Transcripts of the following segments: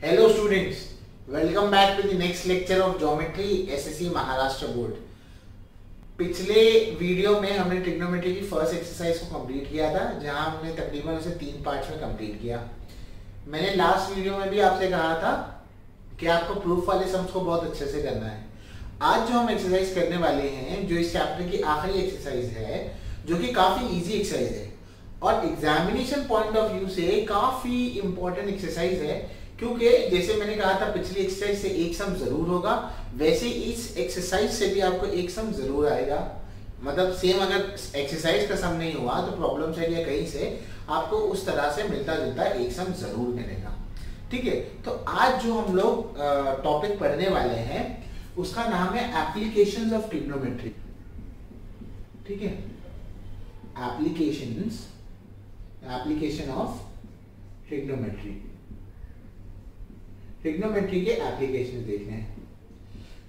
Hello students, welcome back to the next lecture of Geometry SSC Maharashtra board. पिछले video में हमने trigonometry की first exercise को complete किया था, जहां हमने तकरीबन उसे 3 पार्ट्स में कंप्लीट किया। मैंने लास्ट वीडियो में भी आपसे कहा था कि आपको प्रूफ वाले सम्स को बहुत अच्छे से करना है। आज जो हम एक्सरसाइज करने वाले हैं, जो इस चैप्टर की आखिरी एक्सरसाइज है, जो कि काफी इजी एक्सरसाइज है और एग्जामिनेशन पॉइंट ऑफ व्यू से काफी इंपॉर्टेंट एक्सरसाइज है, क्योंकि जैसे मैंने कहा था पिछली एक्सरसाइज से एक सम जरूर होगा, वैसे इस एक्सरसाइज से भी आपको एक सम जरूर आएगा। मतलब सेम अगर एक्सरसाइज का सम नहीं हुआ तो प्रॉब्लम सेट या कहीं से आपको उस तरह से मिलता जुलता एक सम जरूर मिलेगा। ठीक है, तो आज जो हम लोग टॉपिक पढ़ने वाले हैं उसका नाम है एप्लीकेशंस ऑफ ट्रिग्नोमेट्री। ठीक है, एप्लीकेशन ऑफ ट्रिग्नोमेट्री। ट्रिग्नोमेट्री के एप्लीकेशन देखने हैं।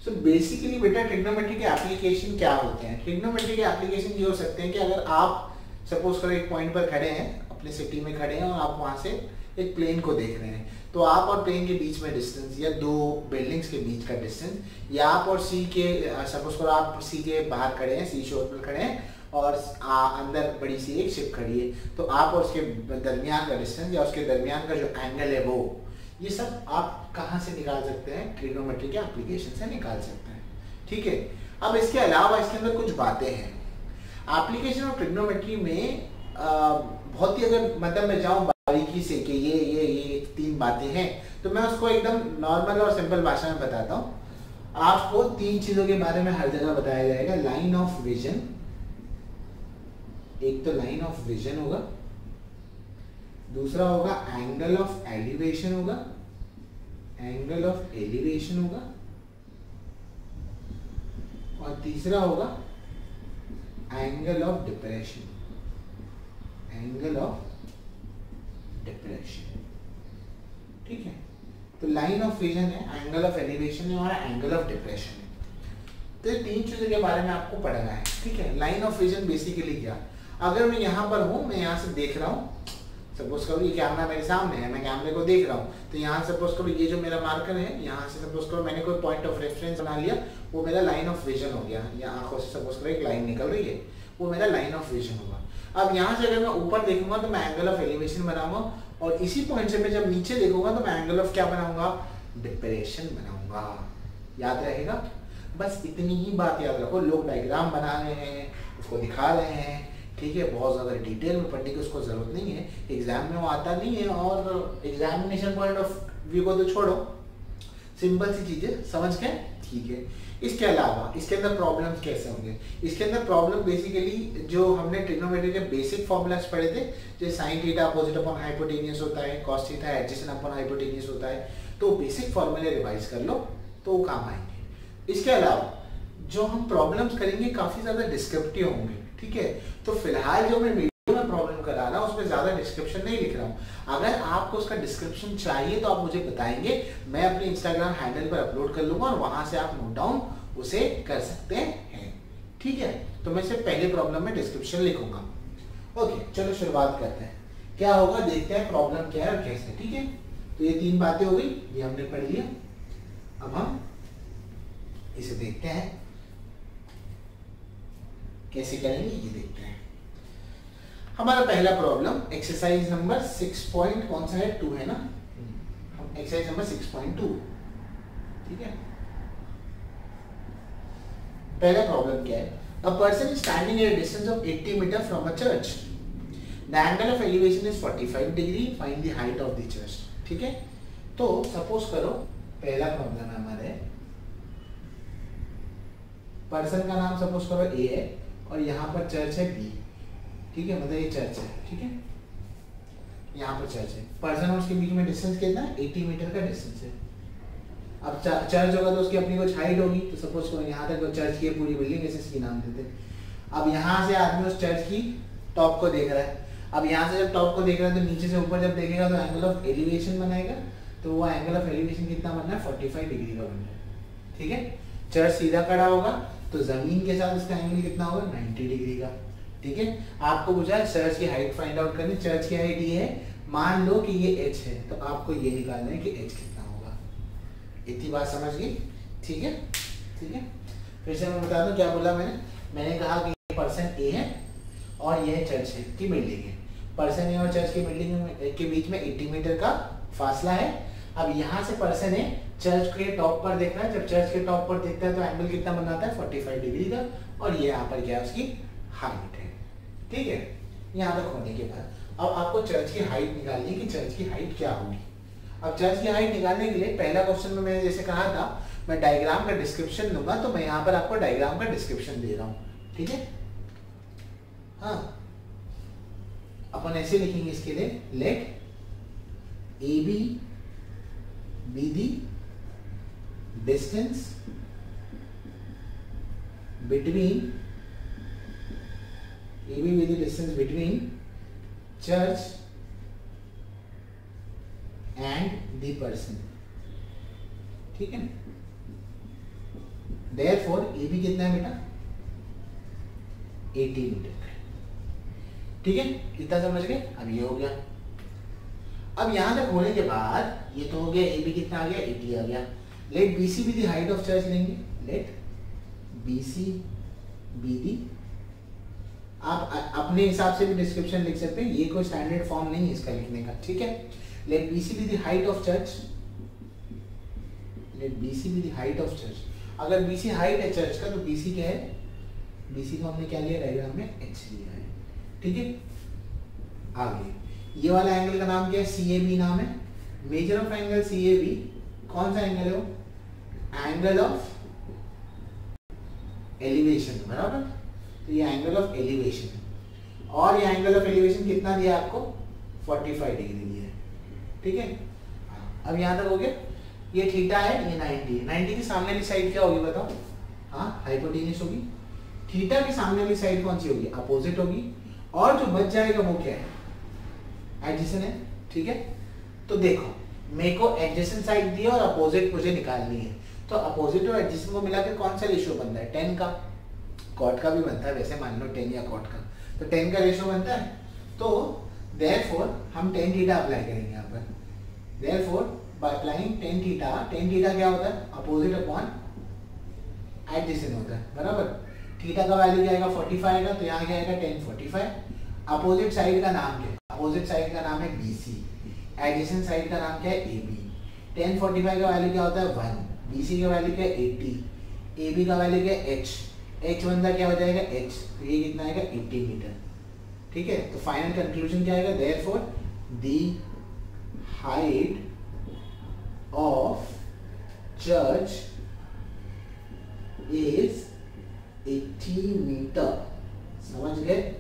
सो बेसिकली बेटा ट्रिग्नोमेट्री के एप्लीकेशन क्या होते हैं? ट्रिग्नोमेट्री के एप्लीकेशन ये हो सकते हैं कि अगर आप सपोज करो एक पॉइंट पर खड़े हैं, अपने सिटी में खड़े हैं और आप वहां से एक प्लेन को देख रहे हैं, तो आप और प्लेन के बीच में डिस्टेंस या दो बिल्डिंग्स के बीच का डिस्टेंस, या आप और सी के सपोज करो आप सी के बाहर खड़े हैं, सी शोर पर खड़े हैं और अंदर बड़ी सी एक शिप खड़ी है, तो आप और उसके दरमियान का डिस्टेंस या उसके दरमियान का जो एंगल है वो, ये सब आप कहां से निकाल सकते हैं? ट्रिग्नोमेट्री के एप्लीकेशन से निकाल सकते हैं। ठीक है, अब इसके अलावा इसके अंदर कुछ बातें हैं एप्लीकेशन ऑफ ट्रिग्नोमेट्री में। बहुत ही अगर मतलब मैं जाऊं बारीकी से कि ये 3 बातें हैं, तो मैं उसको एकदम नॉर्मल और सिंपल भाषा में बताता हूं। आपको 3 चीजों के बारे में हर जगह बताया जाएगा। लाइन ऑफ विजन, एक तो लाइन ऑफ विजन होगा, दूसरा होगा एंगल ऑफ एलिवेशन होगा, एंगल ऑफ एलिवेशन होगा, और तीसरा होगा angle of depression, angle of depression. ठीक है, तो लाइन ऑफ विजन है, एंगल ऑफ एलिवेशन है और एंगल ऑफ डिप्रेशन है। तो ये 3 चीजों के बारे में आपको पढ़ना है। ठीक है, लाइन ऑफ विजन बेसिकली क्या, अगर मैं यहां पर हूं, मैं यहां से देख रहा हूं, सपोज करो ये कैमरा मेरे सामने है, मैं कैमरे को देख रहा हूँ, तो यहाँ सपोज करो ये जो मेरा मार्कर है, यहाँ से सपोज करो मैंने कोई पॉइंट ऑफ रेफरेंस बना लिया, वो मेरा लाइन ऑफ विजन हो गया। या आंखों से सपोज करो एक लाइन निकल रही है, वो मेरा लाइन ऑफ विजन होगा। अब यहाँ से अगर मैं ऊपर देखूंगा तो मैं एंगल ऑफ एलिवेशन बनाऊंगा, और इसी पॉइंट से मैं जब नीचे देखूंगा तो मैं एंगल ऑफ क्या बनाऊंगा? डिप्रेशन बनाऊंगा। याद रहेगा, बस इतनी ही बात याद रखो। लोग डायग्राम बना रहे हैं, उसको दिखा रहे हैं, ठीक है, बहुत ज़्यादा डिटेल में पढ़ने की उसको ज़रूरत नहीं है, एग्जाम में वो आता नहीं है। और एग्जामिनेशन पॉइंट ऑफ व्यू को तो छोड़ो, सिंपल सी चीज़ें समझ के ठीक है। इसके अलावा इसके अंदर प्रॉब्लम्स कैसे होंगे? इसके अंदर प्रॉब्लम बेसिकली जो हमने ट्रिग्नोमेट्री के बेसिक फॉर्मूलाज पढ़े थे, जैसे sine theta opposite upon hypotenuse होता है, cos theta adjacent upon hypotenuse होता है, तो बेसिक फॉर्मूले रिवाइज कर लो तो वो काम आएंगे। इसके अलावा जो हम प्रॉब्लम्स करेंगे काफ़ी ज़्यादा डिस्क्रिप्टिव होंगे। ठीक है, तो फिलहाल जो मैं वीडियो में प्रॉब्लम करा रहा हूँ उसमें ज्यादा डिस्क्रिप्शन नहीं लिख रहा हूँ। अगर आपको उसका डिस्क्रिप्शन चाहिए तो आप मुझे बताएंगे, मैं अपने इंस्टाग्राम हैंडल पर अपलोड कर लूंगा और वहां से आप नोट डाउन उसे कर सकते हैं। ठीक है, तो मैं सिर्फ पहले प्रॉब्लम में डिस्क्रिप्शन लिखूंगा। ओके, चलो शुरुआत करते हैं। क्या होगा देखते हैं, प्रॉब्लम क्या है और कैसे। ठीक है, तो ये 3 बातें हो गई, ये हमने पढ़ लिया। अब हम इसे देखते हैं कैसे करेंगे, ये देखते हैं। हमारा पहला प्रॉब्लम एक्सरसाइज नंबर 6 पॉइंट कौन सा है? 2 है ना, हम एक्सरसाइज नंबर 6.2। ठीक है, पहला प्रॉब्लम क्या है? A person is standing at a distance of 80 metre from a church. The angle of elevation is 45 degree, find the height of the church. ठीक है, तो सपोज करो पहला प्रॉब्लम है हमारे, पर्सन का नाम सपोज करो ए है और यहाँ पर चर्च है बी। ठीक है, मतलब ये चर्च है। ठीक है, यहाँ पर चर्च है, पर्सन और उसके बीच में डिस्टेंस कितना है? 80 मीटर का डिस्टेंस है। अब चर्च होगा तो उसकी अपनी कुछ हाइट होगी, तो सपोज करो यहाँ तक तो चर्च की पूरी बिल्डिंग ऐसे इसकी नाम देते हैं। अब यहाँ से आदमी उस चर्च की टॉप को देख रहा है। अब यहाँ से जब टॉप को देख रहा है तो नीचे से ऊपर जब देखेगा तो एंगल ऑफ एलिवेशन बनाएगा, तो वो एंगल ऑफ एलिवेशन कितना बनना है? 45 डिग्री का बनना है। ठीक है, चर्च सीधा खड़ा होगा तो जमीन के साथ इसका एंगल कितना होगा? 90 डिग्री का। ठीक है, आपको पूछा है चर्च की हाइट फाइंड आउट करनी। चर्च की हाइट ये है, मान लो कि ये h है, तो आपको ये निकालना है कि h कितना होगा। इतनी बात समझ गई? ठीक है, ठीक है। फिर से मैं बता दूं क्या बोला मैंने कहा कि पर्सन ए है और यह चर्च है की बिल्डिंग है। पर्सन ए और चर्च की बिल्डिंग के बीच में 80 मीटर का फासला है। अब यहाँ से पर्सन ए चर्च के टॉप पर देख रहा है, जब चर्च के टॉप पर देखता है तो एंगल कितना बनाता है 45 डिग्री का, और ये यहाँ पर क्या है उसकी हाइट है। ठीक है, यहाँ तक होने के बाद अब आपको चर्च की हाइट निकालनी है कि चर्च की हाइट क्या होगी। अब चर्च की हाइट निकालने के लिए पहला क्वेश्चन में मैंने जैसे कहा था मैं डायग्राम का डिस्क्रिप्शन दूंगा, तो मैं यहाँ पर आपको डायग्राम का डिस्क्रिप्शन दे रहा हूँ। ठीक है, हाँ, अपन ऐसे लिखेंगे इसके लिए, let A B be the distance between A B be the distance between church and the person. ठीक है, देयरफॉर ए बी कितना है बेटा 80 मीटर। ठीक है, इतना समझ गए? अब ये हो गया। अब यहां तक होने के बाद ये तो हो गया, ए बी कितना आ गया 80 आ गया। Let B C be the height of church लेंगे, let B C be the, आप अपने हिसाब से भी डिस्क्रिप्शन लिख सकते हैं, ये कोई स्टैंडर्ड फॉर्म नहीं है इसका लिखने का। ठीक है, let B C be the height of church, let B C be the height of church. अगर बी सी हाइट है चर्च का तो बी सी क्या है, बी सी को हमने क्या लिया डायग्राम में एच लिया है। ठीक है, आगे ये वाला एंगल का नाम क्या है, सी ए बी नाम है। Measure of angle C A B कौन सा एंगल है वो, एंगल ऑफ एलिवेशन, बराबर। तो ये एंगल ऑफ एलिवेशन है, और ये एंगल ऑफ एलिवेशन कितना दिया आपको 45 डिग्री दिया है। ठीक है, अब यहां तक हो गया। ये थीटा है, ये 90 है। 90 की सामने वाली साइड क्या होगी बताओ, हाँ हाइपोटेन्यूस होगी। थीटा की सामने वाली साइड कौन सी होगी, अपोजिट होगी, और जो बच जाएगा वो क्या है, एडजेसेंट है। ठीक है, तो देखो मेरे को एडजेसेंट साइड दी और अपोजिट मुझे निकालनी है, तो अपोजिट और एडजेसेंट को मिलाकर कौन सा रेशियो बनता है, 10 का। कॉट का भी बनता है वैसे, मान लो 10 या कॉट का, तो 10 का रेशियो बनता है। तो देयरफॉर हम tan थीटा अप्लाई करेंगे यहाँ पर। Therefore by applying tan theta क्या होता है, अपोजिट अपॉन एडजेसेंट होता है, बराबर। थीटा का वैल्यू क्या आएगा 45 आएगा, तो यहाँ क्या आएगा tan 45। अपोजिट साइड का नाम क्या है, अपोजिट साइड का नाम है BC, एडजेसेंट साइड का नाम क्या है AB। tan 45 का वैल्यू क्या होता है 1, BC का वैल्यू क्या है 80, AB का वैल्यू क्या है H बंदा क्या हो जाएगा H, तो ये कितना आएगा 80 मीटर। ठीक है, तो फाइनल कंक्लूजन क्या आएगा, therefore the height of church is 80 metre. समझ गए?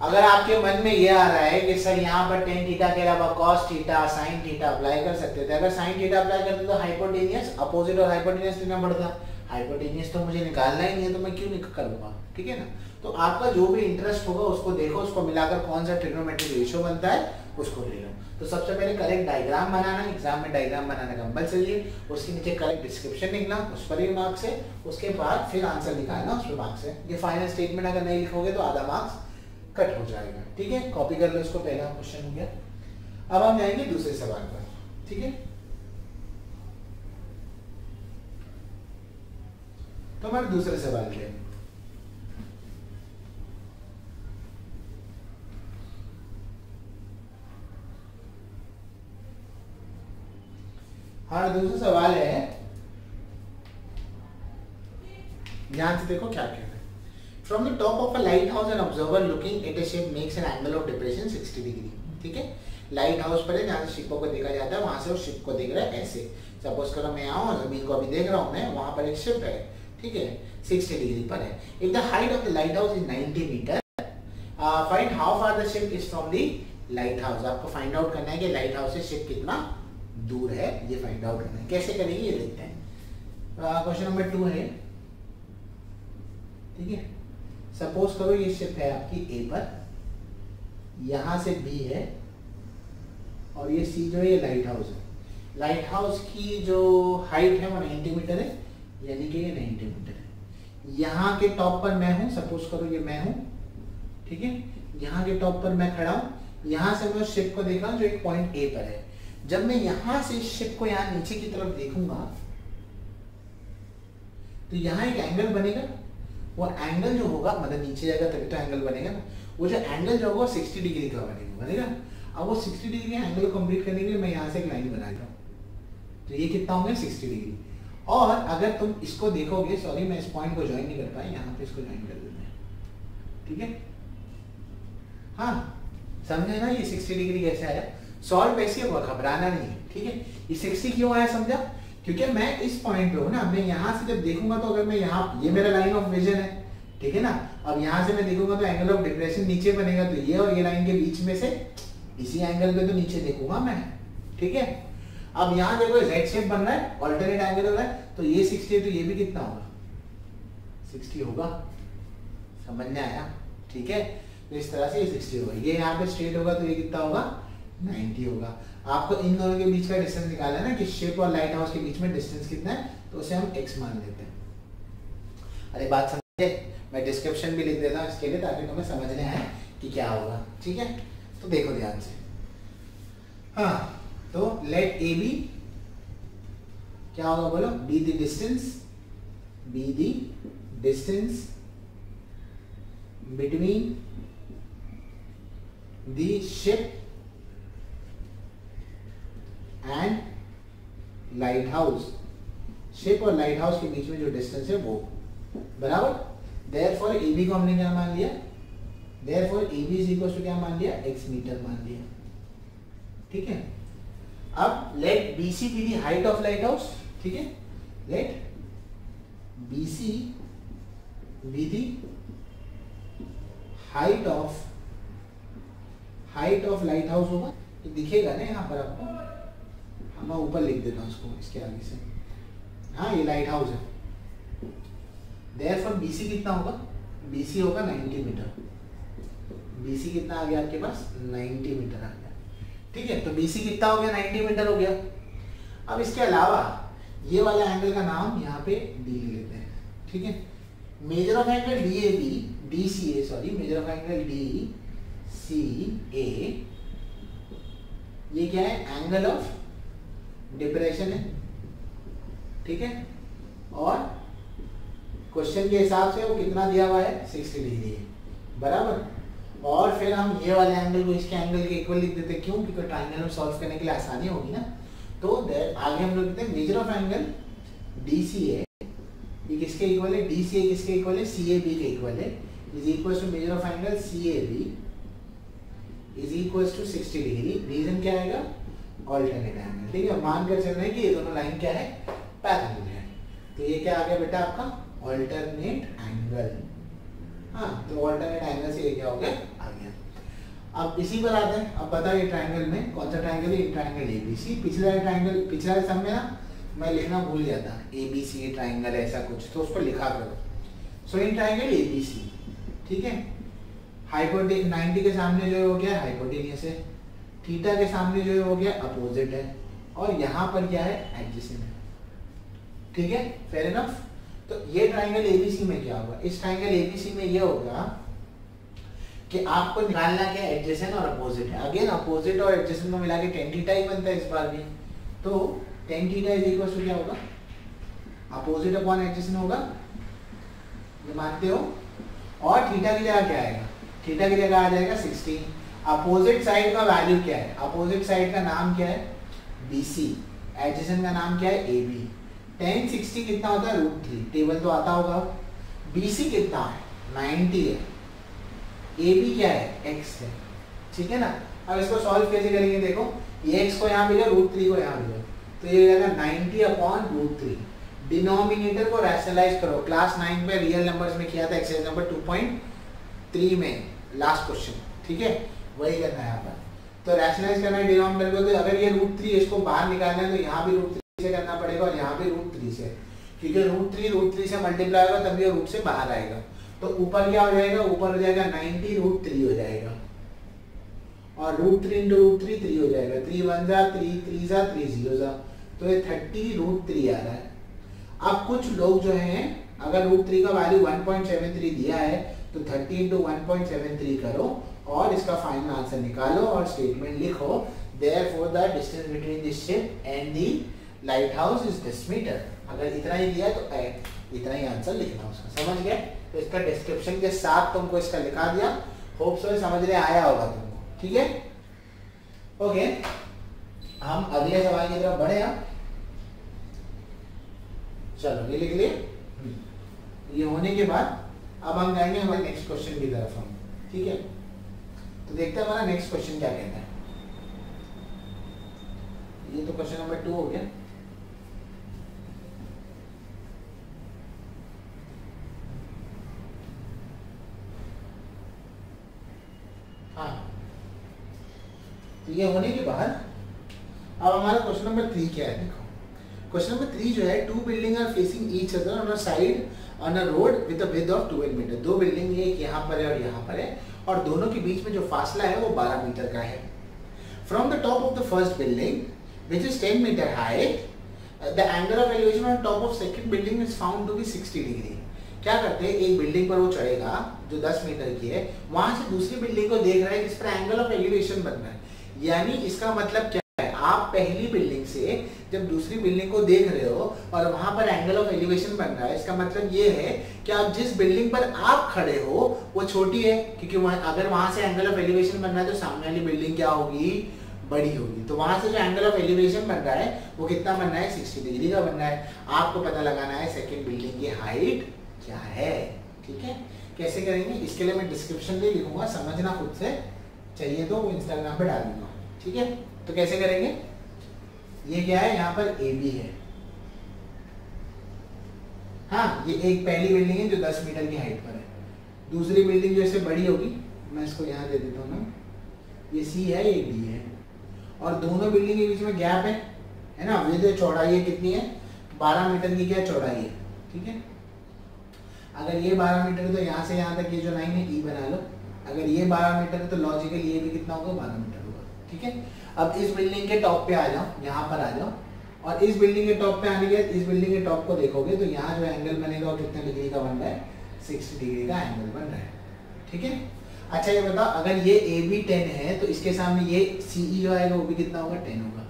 अगर आपके मन में ये आ रहा है कि सर यहाँ पर tan थीटा के अलावा cos theta sin theta apply कर सकते थे, अगर sin थीटा अप्लाई करते तो हाइपोटेनियस अपोजिट और हाइपोटेनियस कितना बढ़ता, हाइपोटेनियस तो मुझे निकालना ही नहीं है, तो मैं क्यों नहीं करूंगा। ठीक है ना, तो आपका जो भी इंटरेस्ट होगा उसको देखो, उसको मिलाकर कौन सा ट्रिग्नोमेट्रिक रेशियो बनता है उसको ले लो। तो सबसे पहले करेक्ट डायग्राम बनाना, एग्जाम में डायग्राम बनाना कंपलसरी है, उसके नीचे करेक्ट डिस्क्रिप्शन लिखना, उस पर ही मार्क्स है, उसके बाद फिर आंसर निकालना, उस पर मार्क्स है। ये फाइनल स्टेटमेंट अगर नहीं लिखोगे तो आधा मार्क्स कट हो जाएगा। ठीक है, कॉपी कर लो इसको, पहला क्वेश्चन हो गया। अब हम जाएंगे दूसरे सवाल पर। ठीक है, तो हमारे दूसरे सवाल के हमारा दूसरा सवाल है, ध्यान से देखो क्या कह रहे हैं। From the top of a lighthouse, an observer looking at a ship makes an angle of depression 60 degree. ठीक है, लाइट हाउस पर है जहाँ से शिपों को देखा जाता है, वहां से उस शिप को देख रहा है ऐसे। सपोज करो मैं आऊँ और जमीन को अभी देख रहा हूँ मैं, वहां पर एक शिप है, ठीक है, 60 डिग्री पर है। If the height of the lighthouse is 90 metre, find how far the ship is from the lighthouse। आपको फाइंड आउट करना है कि लाइट हाउस से शिप कितना दूर है, ये फाइंड आउट करना है। कैसे करेंगे ये देखते हैं। क्वेश्चन नंबर 2 है। ठीक है, सपोज करो ये शिप है आपकी ए पर, यहां से बी है, और ये सी जो है ये लाइट हाउस है। लाइट हाउस की जो हाइट है वो 90 मीटर है, यानी कि ये 90 मीटर है। यहाँ के टॉप पर मैं हूं, सपोज करो ये मैं हूं, ठीक है, यहाँ के टॉप पर मैं खड़ा हूं, यहाँ से मैं उस शिप को देख रहा हूं जो एक पॉइंट ए पर है। जब मैं यहां से शिप को यहाँ नीचे की तरफ देखूंगा तो यहाँ एक एंगल बनेगा, वो एंगल जो होगा मतलब नीचे जाएगा तभी तो एंगल बनेगा ना, वो जो एंगल जो होगा 60 डिग्री का बनेगा। अब वो 60 डिग्री एंगल को कंप्लीट करने के लिए मैं यहाँ से एक लाइन बना रहा हूँ, तो ये कितना हो गया 60 डिग्री। और अगर तुम इसको देखोगे, सॉरी मैं इस पॉइंट को ज्वाइन नहीं कर पाया, यहाँ पे इसको ज्वाइन कर देते हैं, ठीक है। हाँ समझे ना ये 60 डिग्री कैसे आया, सॉल्व वैसे होगा, घबराना नहीं है, ठीक है। ये 60 क्यों आया समझा, क्योंकि मैं इस पॉइंट पे हूँ ना, मैं यहाँ से जब देखूंगा तो अगर मैं यहाँ, ये मेरा लाइन ऑफ विजन है, ठीक है ना। अब यहाँ से मैं देखूंगा तो एंगल ऑफ डिप्रेशन नीचे बनेगा, तो ये और ये लाइन के बीच में से इसी एंगल पे तो नीचे देखूंगा मैं, ठीक है। अब यहाँ देखो Z शेप बन रहा है, ऑल्टरनेट एंगल हो रहा है, तो ये 60 है तो ये भी कितना होगा 60 होगा, समझ में आया, ठीक है। तो इस तरह से ये 60 होगा, ये यहाँ पे स्ट्रेट होगा तो ये कितना होगा 90 होगा। आपको इन दोनों के बीच का डिस्टेंस निकालना है ना कि शिप और लाइट हाउस के बीच में डिस्टेंस कितना है, तो उसे हम x मान लेते हैं। अरे बात समझे, मैं डिस्क्रिप्शन भी लिख देता हूँ इसके लिए ताकि तुम्हें समझने आए कि क्या होगा, ठीक है। तो देखो ध्यान से, हाँ तो लेट ए बी क्या होगा बोलो, be the distance between the ship and light house, ship और लाइट हाउस के बीच में जो डिस्टेंस है वो बराबर। देयरफॉर ए बी को हमने क्या मान लिया, therefore A B is equal to क्या मान लिया, x मीटर मान लिया, ठीक है। अब let B C be the height of lighthouse, ठीक है, let B C be the height of lighthouse होगा, तो दिखेगा ना यहाँ पर आपको, मैं ऊपर लिख देता हूँ इसको इसके आगे से, हाँ ये लाइट हाउस है। देयरफॉर BC कितना होगा, BC होगा 90 मीटर, BC कितना आ गया आपके पास 90 मीटर आ गया, ठीक है। तो BC कितना हो गया 90 मीटर हो गया। अब इसके अलावा ये वाला एंगल का नाम यहाँ पे D ले लेते हैं, ठीक है। Measure of angle DCA sorry, major of angle DCA ये क्या है, एंगल ऑफ डिप्रेशन है, ठीक है। और क्वेश्चन के हिसाब से वो कितना दिया हुआ है 60 डिग्री है, बराबर। और फिर हम ये वाले एंगल को इसके एंगल के इक्वल लिख देते हैं, क्यों, क्योंकि ट्रायंगल में सॉल्व करने के लिए आसानी होगी ना। तो आगे हम लोग लिखते हैं मेजर ऑफ एंगल DCA ये किसके इक्वल है, DCA किसके इक्वल है, CAB के इक्वल है, is equal to measure of angle CAB is equal to 60 degree. Reason क्या आएगा, ऑल्टरनेट एंगल, ठीक है। मानकर चल रहे हैं कि ये दोनों लाइन क्या है, पैरेलल है, तो ये क्या आ गया बेटा आपका ऑल्टरनेट एंगल, हाँ तो ऑल्टरनेट एंगल से ये क्या हो गया आ गया। अब इसी पर आते हैं, अब बताइए ट्रायंगल में कौन सा ट्रायंगल है, ट्रायंगल ABC। पिछला सम में ना मैं लिखना भूल गया था, ABC ट्रायंगल ऐसा कुछ, तो उसको लिखा करो। सो इन ट्रायंगल ABC, ठीक है, हाइपोटेन्यूज 90 के सामने जो हो गया हाइपोटेन्यूज है, थीटा के सामने जो हो गया अपोजिट है, और यहाँ पर क्या है एडजेसेंट है, ठीक है, फेयर इनफ। तो ये ट्रायंगल ABC में क्या होगा, इस ट्रायंगल ABC में ये होगा कि आपको निकालना क्या एडजेसेंट और अपोजिट है। अगेन अपोजिट और एडजेसेंट को मिला के tan थीटा ही बनता है इस बार भी, तो tan theta is equal to क्या होगा, अपोजिट अपॉन एडजेसेंट होगा, ये मानते हो। और थीटा की जगह क्या आएगा, थीटा की जगह आ जाएगा 60। अपोजिट साइड का वैल्यू क्या है, अपोजिट साइड का नाम क्या है BC, एडजेसेंट का नाम क्या है AB। tan 60 कितना होता है √3, टेबल तो आता होगा। BC कितना है 90 है, AB क्या है x है, ठीक है ना। अब इसको सॉल्व कैसे करेंगे, देखो ये x को यहाँ भेजा, √3 को यहाँ भेजा, तो ये हो जाएगा 90 अपॉन √3। डिनोमिनेटर को रैशनलाइज करो, क्लास 9 में रियल नंबर्स में किया था एक्सरसाइज नंबर 2.3 में लास्ट क्वेश्चन, ठीक है, वही करना है यहाँ पर। तो रैशनलाइज करना है डिनोमिनेटर को, तो अगर ये √3 इसको बाहर निकालना है तो यहाँ भी √3 से करना पड़ेगा और यहाँ भी √3 से, क्योंकि √3 से मल्टीप्लाई होगा तभी रूट से बाहर आएगा। तो ऊपर क्या हो जाएगा, ऊपर हो जाएगा 90 √3 हो जाएगा, और √3 इंटू √3 3 हो जाएगा, 3 1 जा 3 3 जा 3 0 जा, तो ये 30 √3 आ रहा है। अब कुछ लोग जो हैं अगर √3 का वैल्यू 1.73 दिया है तो 30 इंटू 1.73 करो और इसका फाइनल आंसर निकालो और स्टेटमेंट लिखो Therefore the distance between the ship and the lighthouse is this meter. अगर इतना ही दिया तो इतना ही आंसर लिखना उसका, समझ गए? तो इसका डिस्क्रिप्शन के साथ तुमको इसका लिखा दिया, होप सो समझ में आया होगा तुमको, ठीक है? ओके, हम अगले सवाल की तरफ बढ़े। हम चलो ये लिख लिए। ये होने के बाद अब हम जाएंगे हमारे नेक्स्ट क्वेश्चन की तरफ हम, ठीक है? तो देखते हैं हमारा नेक्स्ट क्वेश्चन क्या कहता है। ये तो क्वेश्चन नंबर 2 हो गया। हाँ, तो ये होने के बाद अब हमारा क्वेश्चन नंबर 3 क्या है, देखो। क्वेश्चन नंबर 3 जो है, 2 building are facing each other on a side on a road with a width of 12 metre. 2 building, एक यहाँ पर है और यहाँ पर है, और दोनों के बीच में जो फासला है वो 12 मीटर का है। From the top of the first building which is 10 meter high, the angle of elevation on top of second building is found to be 60 degree। क्या करते हैं, एक बिल्डिंग पर वो चढ़ेगा जो 10 मीटर की है, वहां से दूसरी बिल्डिंग को देख रहा है जिस पर एंगल ऑफ एलिवेशन बन रहा है। यानी इसका मतलब क्या है, आप पहली बिल्डिंग से जब दूसरी बिल्डिंग को देख रहे हो और वहां पर एंगल ऑफ एलिवेशन बन रहा है, इसका मतलब ये है कि आप जिस बिल्डिंग पर आप खड़े हो वो छोटी है, क्योंकि अगर वहां से एंगल ऑफ एलिवेशन बन रहा है तो सामने वाली बिल्डिंग क्या होगी, बड़ी होगी। तो वहां से जो एंगल ऑफ एलिवेशन बन रहा है वो कितना बन रहा है, 60 डिग्री का बन रहा है। आपको पता लगाना है सेकंड बिल्डिंग की हाइट क्या है, ठीक है? कैसे करेंगे, इसके लिए मैं डिस्क्रिप्शन में लिखूंगा, समझना खुद से, चाहिए तो वो इंस्टाग्राम पे डाल दूंगा, ठीक है? तो कैसे करेंगे, ये क्या है, यहाँ पर ए बी है। हाँ, ये एक पहली बिल्डिंग है जो 10 मीटर की हाइट पर है, दूसरी बिल्डिंग जो इससे बड़ी होगी, मैं इसको यहाँ दे देता हूँ ना, ये सी है, ये डी है, और दोनों बिल्डिंग के बीच में गैप है ना? ये चौड़ाई है कितनी है, 12 मीटर की क्या चौड़ाई है, ठीक है? अगर ये 12 मीटर है तो यहाँ से यहाँ तक ये जो लाइन है ई बना लो। अगर ये 12 मीटर है तो लॉजिकली ये भी कितना होगा, 12 मीटर होगा, ठीक है? अब इस बिल्डिंग के टॉप पे आ जाओ, यहाँ पर आ जाओ, और इस बिल्डिंग के टॉप पे आने के बाद इस बिल्डिंग के टॉप को देखोगे तो यहाँ जो एंगल बनेगा वो कितने डिग्री का बन रहा है, 60 डिग्री का एंगल बन रहा है, ठीक है? अच्छा ये बताओ, अगर ये ए बी 10 है तो इसके सामने ये सी ई जो आएगा वो भी कितना होगा, 10 होगा।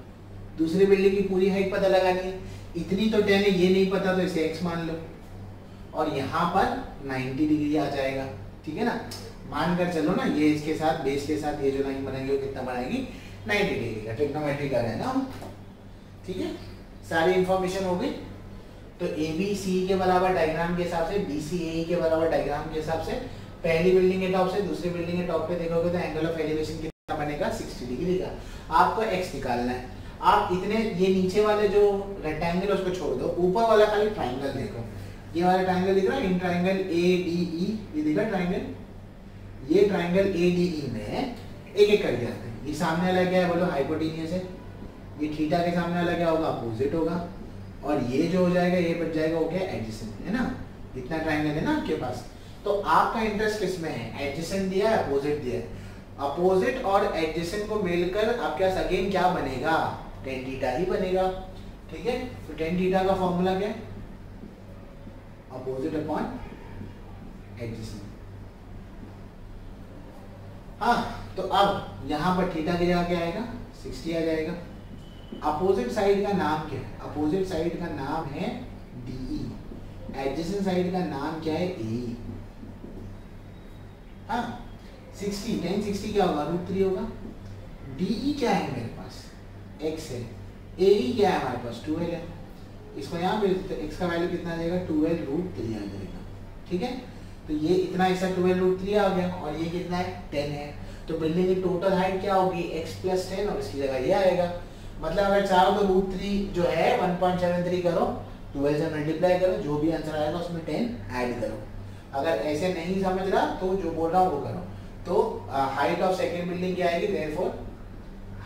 दूसरी बिल्डिंग की पूरी हाइट पता लगानी है, इतनी तो 10 है, ये नहीं पता तो इसे x मान लो, और यहाँ पर 90 डिग्री आ जाएगा, ठीक है ना? मान कर चलो ना, ये इसके साथ बेस के साथ ये जो लाइन बनेगी वो कितना बनाएगी, 90 डिग्री का। ट्रिग्नोमेट्री कर रहे हैं ना हम, ठीक है? सारी इंफॉर्मेशन हो गई। तो ए बी सी के बराबर डायग्राम के हिसाब से, बी सी ए के बराबर डायग्राम के हिसाब से पहली बिल्डिंग के टॉप से दूसरी बिल्डिंग के टॉप पे देखोगे तो एंगल ऑफ एलिवेशन कितना बनेगा, 60 डिग्री का। आपको x निकालना है। आप इतने ये नीचे वाले जो रेक्टेंगल उसको छोड़ दो, ऊपर वाला खाली ट्रायंगल देखो। ये वाला ट्रायंगल दिख रहा है, इन ट्रायंगल ADE, ये दिखा ट्रायंगल, ये ट्रायंगल ADE में एक एक करके आते हैं। ये सामने वाला क्या है बोलो, हाइपोटेन्यूस है। ये थीटा के सामने वाला क्या होगा, अपोजिट होगा। और ये जो हो जाएगा, ये बच जाएगा, वो क्या है, एडजेसेंट, है ना? इतना ट्रायंगल है ना आपके पास। तो आपका इंटरेस्ट किस में है, एडजेसेंट दिया है, अपोजिट दिया है। अपोजिट और एडजेसेंट को मिलकर आपके पास अगेन क्या बनेगा, tan थीटा ही बनेगा, ठीक है? तो tan थीटा का फॉर्मूला क्या है, अपोजिट अपॉन एडजेसेंट। हाँ, तो अब यहाँ पर थीटा की जगह क्या आएगा, 60 आ जाएगा। अपोजिट साइड का नाम क्या है, अपोजिट साइड का नाम है DE, एडजेसेंट साइड का नाम क्या है, AE। हाँ, 60 tan 60 क्या होगा, √3 होगा। DE क्या है मेरे पास, x है। AE क्या है हमारे पास, 12 है। इसको यहाँ पे x का वैल्यू कितना आ जाएगा, 12√3 आ जाएगा, ठीक है? तो ये इतना ऐसा 12√3 आ गया, और ये कितना है, 10 है। तो बिल्डिंग की टोटल हाइट क्या होगी, x + 10, और इसकी जगह ये आएगा। मतलब अगर चाहो तो √3 जो है 1.73 करो, 12 से मल्टीप्लाई करो, जो भी आंसर आएगा उसमें 10 ऐड करो। अगर ऐसे नहीं समझ रहा तो जो बोल रहा हूँ वो करो। तो हाइट ऑफ सेकेंड बिल्डिंग क्या आएगी, therefore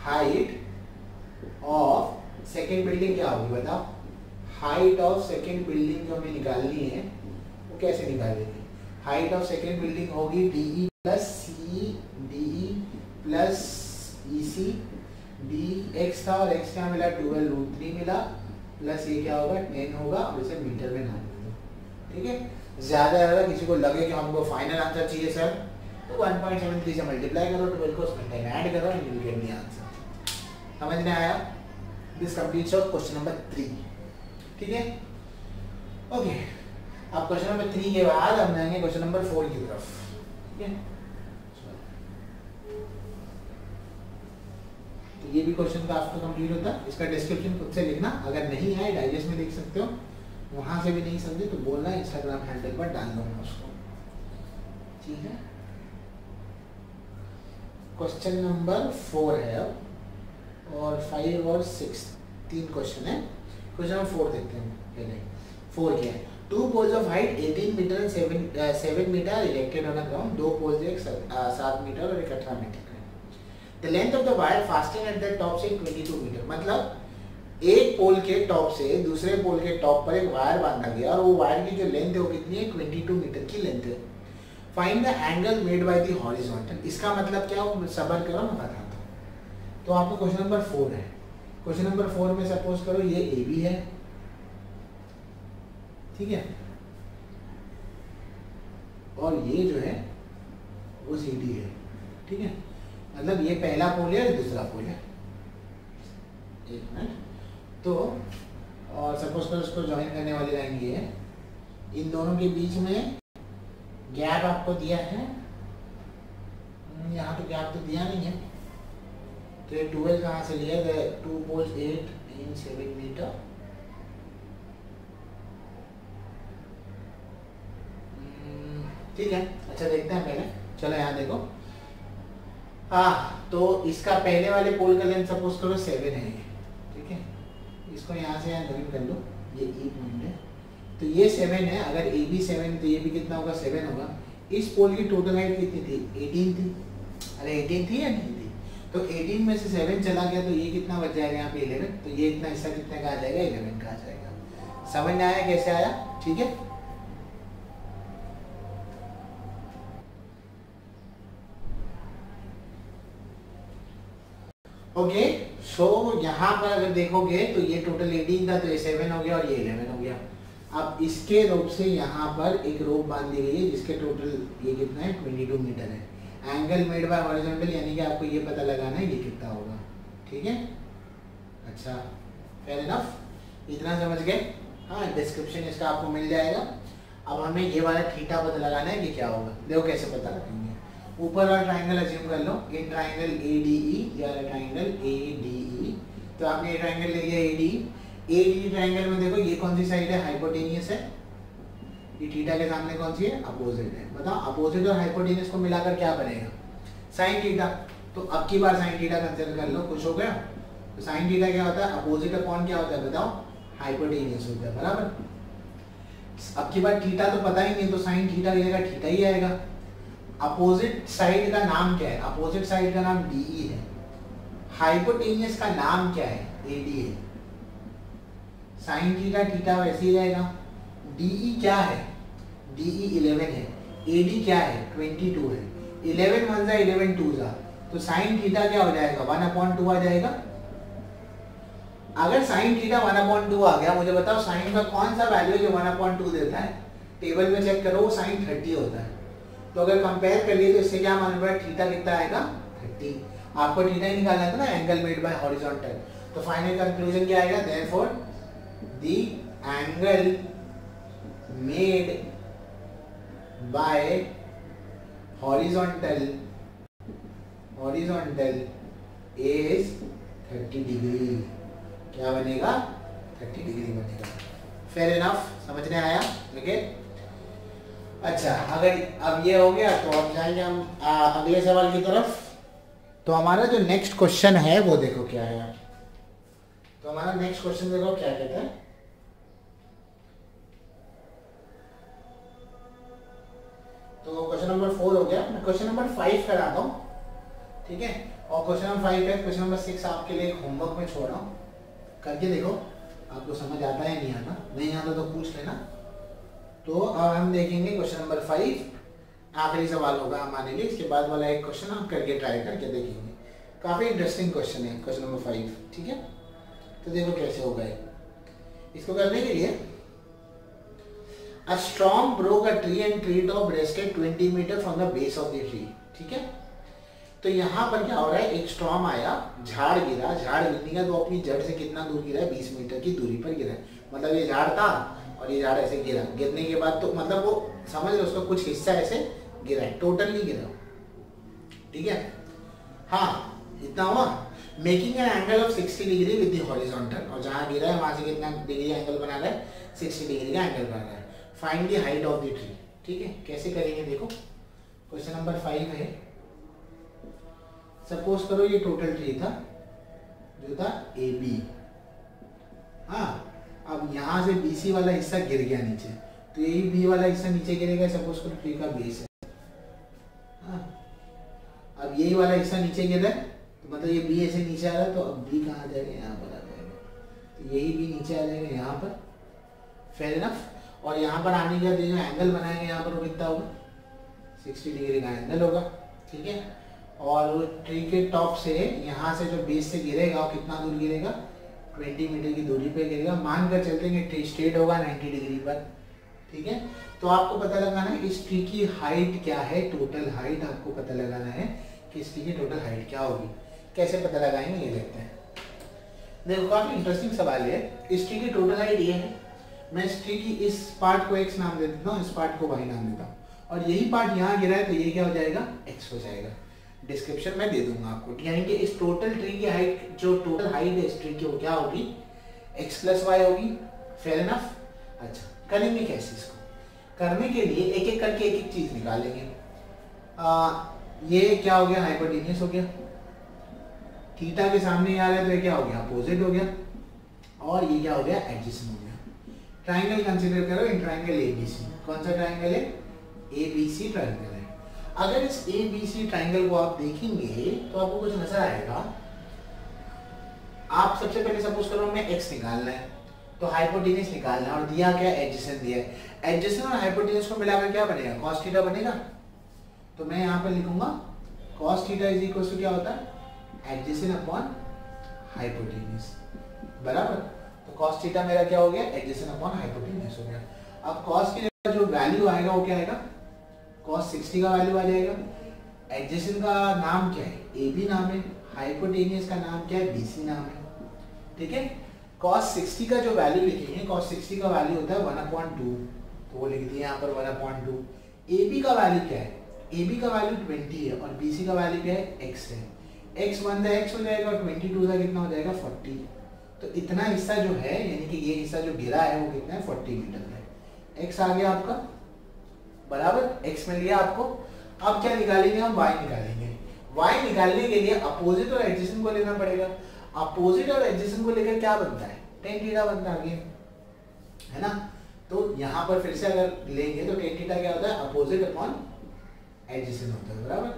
height of second building क्या होगी बताओ। हाइट ऑफ सेकेंड बिल्डिंग जो हमें निकालनी है वो कैसे निकालेंगे, हाइट ऑफ सेकेंड बिल्डिंग होगी DE + C, DE + EC, DX था और x क्या मिला, 12√3 मिला, प्लस ये क्या होगा, 10 होगा। अब इसे मीटर में नाम दो, ठीक है? ज्यादा किसी को लगे कि हमको फाइनल आंसर चाहिए सर, तो 1.73 से मल्टीप्लाई करो, 12 को उसमें 10 ऐड करो, and you will get the answer. समझ में आया? This completes our question number 3। ठीक है, ओके। अब क्वेश्चन नंबर 3 के बाद हम जाएंगे क्वेश्चन नंबर 4 की तरफ। ठीक है, तो ये भी क्वेश्चन का आपको कंप्लीट होता है। इसका डिस्क्रिप्शन खुद से लिखना, अगर नहीं आए डाइजेस्ट में देख सकते हो, वहां से भी नहीं समझे तो बोलना, इंस्टाग्राम हैंडल पर डाल दूंगा उसको। ठीक है, क्वेश्चन नंबर 4 है अब, और 5 और 6 3 क्वेश्चन है। क्वेश्चन नंबर 4 देखते हैं पहले। 4 क्या है? 2 poles of height 18 metre and 7 metre erected on a ground. 2 poles एक 7 मीटर और एक 18 मीटर का। The length of the wire fastening at the top से 22 मीटर। मतलब एक पोल के टॉप से दूसरे पोल के टॉप पर एक वायर बांधा गया, और वो वायर की जो लेंथ है वो कितनी है? 22 मीटर की लेंथ है। Find the angle made by the horizontal. इसका मतलब क्या हो? सबर करो, मैं बताता हूँ। तो आपको क्वेश्चन नंबर 4 है। क्वेश्चन नंबर 4 में सपोज करो ये ए बी है, ठीक है, और ये जो है वो सी डी है। ठीक है, मतलब ये पहला पोल है और दूसरा पोल है। एक मिनट, तो और सपोज करो इसको ज्वाइन करने वाली लाइन ये है। इन दोनों के बीच में गैप आपको दिया है, यहाँ तो गैप तो दिया नहीं है, तो ये 12 कहाँ से लिया? 2 poles 8 and 7 मीटर। ठीक है, अच्छा देखते हैं पहले। चलो यहाँ देखो, हाँ, तो इसका पहले वाले पोल का लेंथ सपोज करो 7 है। ठीक है, इसको यहाँ से यहाँ ज्वाइन कर लो, ये E पॉइंट है, तो ये 7 है। अगर ए बी 7 तो ये भी कितना होगा? 7 होगा। इस पोल की टोटल हाइट कितनी थी? 18 थी। अरे 18 थी या नहीं थी? तो 18 में से 7 चला गया, तो ये कितना बच जाएगा यहाँ पे? 11। तो ये इतना हिस्सा कितने का आ जाएगा? 11 का आ जाएगा। समझ में आया कैसे आया? ठीक है, ओके। सो यहाँ पर अगर देखोगे तो ये टोटल 18 था, तो ये 7 हो गया और ये 11 हो गया। अब इसके रोप से यहाँ पर एक रोप बांध दी गई है जिसके टोटल ये कितना है? 22 मीटर है। एंगल मेड बाय हॉरिजॉन्टल, यानी कि आपको ये पता लगाना है ये कितना होगा। ठीक है, अच्छा, फेयर इनफ, इतना समझ गए? हाँ, डिस्क्रिप्शन इसका आपको मिल जाएगा। अब हमें ये वाला थीटा पता लगाना है कि क्या होगा। देखो कैसे पता लगाएंगे। ऊपर वाला ट्राइंगल अज्यूम कर लो, एक ट्राइंगल ADE या ट्राइंगल ADE। तो आपने ये ट्राइंगल ले लिया ADE ट्राइंगल में देखो ये कौन सी साइड है? हाइपोटेनियस है। ये थीटा के सामने कौन सी है? अपोजिट है। बताओ अपोजिट और हाइपोटेनियस को मिलाकर क्या बनेगा? Sine theta. तो अब की बार साइन थीटा कंसीडर कर लो, खुश हो गया? तो साइन थीटा क्या होता है? अपोजिट अपॉन क्या होता है? बताओ, हाइपोटेनियस होता है, बराबर। अब की बार थीटा तो पता ही नहीं, तो साइन थीटा की जगह थीटा ही आएगा। अपोजिट साइड का नाम क्या है? अपोजिट साइड का नाम DE है। हाइपोटेनियस का नाम क्या है? AD है। साइन थीटा थीटा वैसे ही रहेगा। DE क्या है? DE 11 है। AD क्या है? 22 है। 11 1 जा 11 2 जा, तो साइन थीटा क्या हो जाएगा? 1/2 आ जाएगा। अगर साइन थीटा 1/2 आ गया, मुझे बताओ साइन का कौन सा वैल्यू जो 1/2 देता है? टेबल में चेक करो, साइन 30 होता है। तो अगर कंपेयर कर लिए तो इससे क्या मालूम पड़ा? थीटा कितना आएगा? 30। आपको थीटा ही निकालना था ना, एंगल मेड बाय हॉरिजॉन्टल। तो फाइनल कंक्लूजन क्या आएगा? Therefore the angle made by horizontal is 30 degree. क्या बनेगा? 30 डिग्री बनेगा। फेयर इनफ, समझने आया? ओके, अच्छा, अगर अब ये हो गया तो अब जाएंगे हम अगले सवाल की तरफ। तो हमारा जो नेक्स्ट क्वेश्चन है वो देखो क्या है। तो हमारा नेक्स्ट क्वेश्चन देखो क्या कहता है। तो क्वेश्चन नंबर 4 हो गया। मैं क्वेश्चन नंबर 5 कराता हूँ, ठीक है, और क्वेश्चन नंबर 5 है। क्वेश्चन नंबर 6 आपके लिए एक होमवर्क में छोड़ रहा हूँ, करके देखो आपको समझ आता है नहीं आता। नहीं आता तो पूछ लेना। तो अब हम देखेंगे क्वेश्चन नंबर 5, आखिरी सवाल होगा हमारे लिए। इसके बाद वाला एक क्वेश्चन हम करके ट्राई करके देखेंगे। काफी इंटरेस्टिंग क्वेश्चन है क्वेश्चन नंबर 5, ठीक है। तो देखो कैसे होगा। इसको करने के लिए A storm broke a tree and tree top rested 20 meter from the base of the tree, ठीक है। तो यहाँ पर क्या हो रहा है, एक स्टॉर्म आया, झाड़ गिरा, झाड़ गिरने का तो अपनी जड़ से कितना दूर गिरा है, 20 मीटर की दूरी पर गिरा है। मतलब ये झाड़ था और ये झाड़ ऐसे गिरा, गिरने के बाद तो मतलब वो समझ लो उसका कुछ हिस्सा ऐसे गिरा है, टोटल नहीं गिरा, ठीक है। हाँ इतना हुआ। Making an angle of 60 degree with the horizontal, और जहाँ गिरा है वहां से कितना डिग्री एंगल बना रहा है, 60 डिग्री का एंगल बना रहा है। Find the height of the tree, ठीक है। कैसे करेंगे देखो, क्वेश्चन नंबर 5 है। सपोज करो ये टोटल ट्री था जो था AB। हाँ अब यहाँ से BC वाला हिस्सा गिर गया नीचे, तो यही B वाला हिस्सा नीचे गिरेगा। सपोज करो ट्री का बेस है, हाँ अब यही वाला हिस्सा नीचे गिर रहा है, तो मतलब ये B ऐसे नीचे आ रहा है, तो अब B कहाँ आ जाएगा, यहाँ पर आ जाएगा, तो यही B नीचे आ जाएगा यहाँ पर, फेयर इनफ। और यहाँ पर आने के बाद जो एंगल बनाएंगे यहाँ पर वो कितना होगा, 60 डिग्री का एंगल होगा, ठीक है। और ट्री के टॉप से यहाँ से जो बेस से गिरेगा वो कितना दूर गिरेगा, 20 मीटर की दूरी पे गिरेगा। मान कर चलते हैं कि स्ट्रेट होगा 90 डिग्री पर, ठीक है। तो आपको पता लगाना है इस ट्री की हाइट क्या है, टोटल हाइट आपको पता लगाना है कि इस ट्री की टोटल हाइट क्या होगी। कैसे पता लगाएंगे ये देखते हैं। देखो काफी इंटरेस्टिंग सवाल है। इस ट्री की टोटल हाइट ये है, मैं इस ट्री की इस पार्ट को x नाम दे देता हूँ, इस पार्ट को y नाम देता हूँ, और यही पार्ट यहाँ गिरा है तो ये क्या हो जाएगा, x हो जाएगा। डिस्क्रिप्शन में दे दूंगा आपको, यानी कि इस टोटल ट्री की हाइट, जो टोटल हाइट है इस ट्री की वो क्या होगी, x + y होगी, फेयर इनफ। अच्छा करेंगे कैसे इसको, करने के लिए एक एक करके एक एक चीज निकालेंगे। ये क्या हो गया, हाइपोटेन्यूस हो गया, थीटा के सामने आ रहा है तो ये क्या हो गया, अपोजिट हो गया, और ये क्या हो गया, एडजेसेंट हो गया। ट्राइंगल कंसीडर करो, इन ट्राइंगल ABC। कौन सा ट्राइंगल है, ABC ट्राइंगल है। अगर इस ABC ट्राइंगल को आप देखेंगे तो आपको कुछ नजर आएगा। आप सबसे पहले सपोज करो हमें x निकालना है, तो हाइपोटेन्यूस निकालना है, और दिया क्या, एडजेसेंट दिया है। एडजेसेंट और हाइपोटेन्यूस को मिलाकर क्या बनेगा, cos थीटा बनेगा। तो मैं यहाँ पर लिखूंगा cos theta is equal to क्या होता है, एडजेसेंट अपॉन हाइपोटेन्यूस, बराबर। तो cos थीटा मेरा क्या हो गया, एडजेसेंट अपॉन हाइपोटेन्यूस हो गया। अब cos की जगह जो वैल्यू आएगा वो क्या आएगा, cos 60 का वैल्यू आ जाएगा। एडजेसेंट का नाम क्या है, AB नाम है, हाइपोटेन्यूस का नाम क्या है, BC नाम है, ठीक है। cos 60 का जो वैल्यू लिखेंगे, cos 60 का वैल्यू होता है 1/2, तो वो लिख दिया यहाँ पर 1/2। AB का वैल्यू क्या है, AB का वैल्यू 20 है, और BC का वैल्यू क्या है, x है। x 1 x हो जाएगा, और 22 का कितना हो जाएगा, 40। तो इतना हिस्सा जो है, यानी कि ये हिस्सा जो गिरा है वो कितना है, 40 मीटर है। x आ गया आपका, बराबर, x मिल गया आपको। अब क्या निकालेंगे हम, y निकालेंगे। y निकालने के लिए अपोजिट और एडजेसेंट को लेना पड़ेगा। अपोजिट और एडजेसेंट को लेकर क्या बनता है, tan थीटा बनता है, है ना। तो यहाँ पर फिर से अगर लेंगे तो tan थीटा क्या होता है, अपोजिट अपॉन एडजेसेंट होता है, बराबर।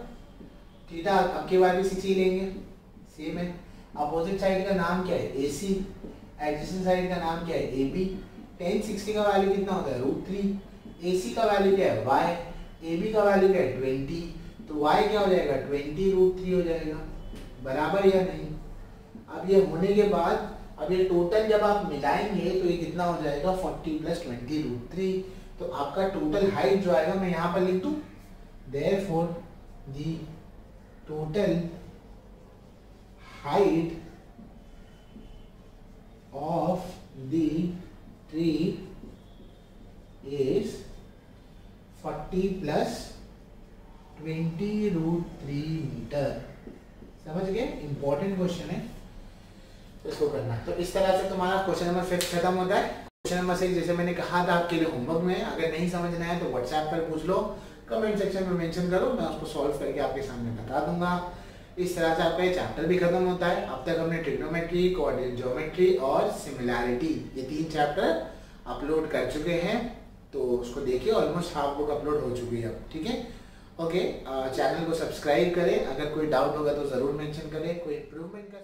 थीटा अब की बार भी 60 लेंगे, सेम है। अपोजिट साइड का नाम क्या है, AC, एडजेसेंट साइड का नाम क्या है, AB। tan 60 का वैल्यू कितना होता है, √3। AC का वैल्यू क्या है, y, AB का वैल्यू क्या है, 20। तो y क्या हो जाएगा, 20√3 हो जाएगा, बराबर या नहीं। अब ये होने के बाद अब ये टोटल जब आप मिलाएंगे तो ये कितना हो जाएगा, 40 + 20√3। तो आपका टोटल हाइट जो आएगा, मैं यहाँ पर लिख दूं, therefore the total height of the tree is 40 + 20√3 metre. समझ गए, इंपॉर्टेंट क्वेश्चन है, इसको करना। तो इस तरह से तुम्हारा क्वेश्चन नंबर 5 खत्म होता है। क्वेश्चन नंबर 6 जैसे मैंने कहा था आपके लिए होमवर्क में, अगर नहीं समझना है तो व्हाट्सएप पर पूछ लो, कमेंट सेक्शन में मेंशन करो, मैं उसको सॉल्व करके आपके सामने बता दूंगा। इस तरह से आपका ये चैप्टर भी खत्म होता है। अब तक हमने ट्रिग्नोमेट्री, कोऑर्डिनेट ज्योमेट्री और सिमिलैरिटी, ये 3 चैप्टर अपलोड कर चुके हैं, तो उसको देखिए। ऑलमोस्ट हाफ बुक अपलोड हो चुकी है अब, ठीक है। ओके, चैनल को सब्सक्राइब करें, अगर कोई डाउट होगा तो जरूर मेंशन करें, कोई इम्प्रूवमेंट का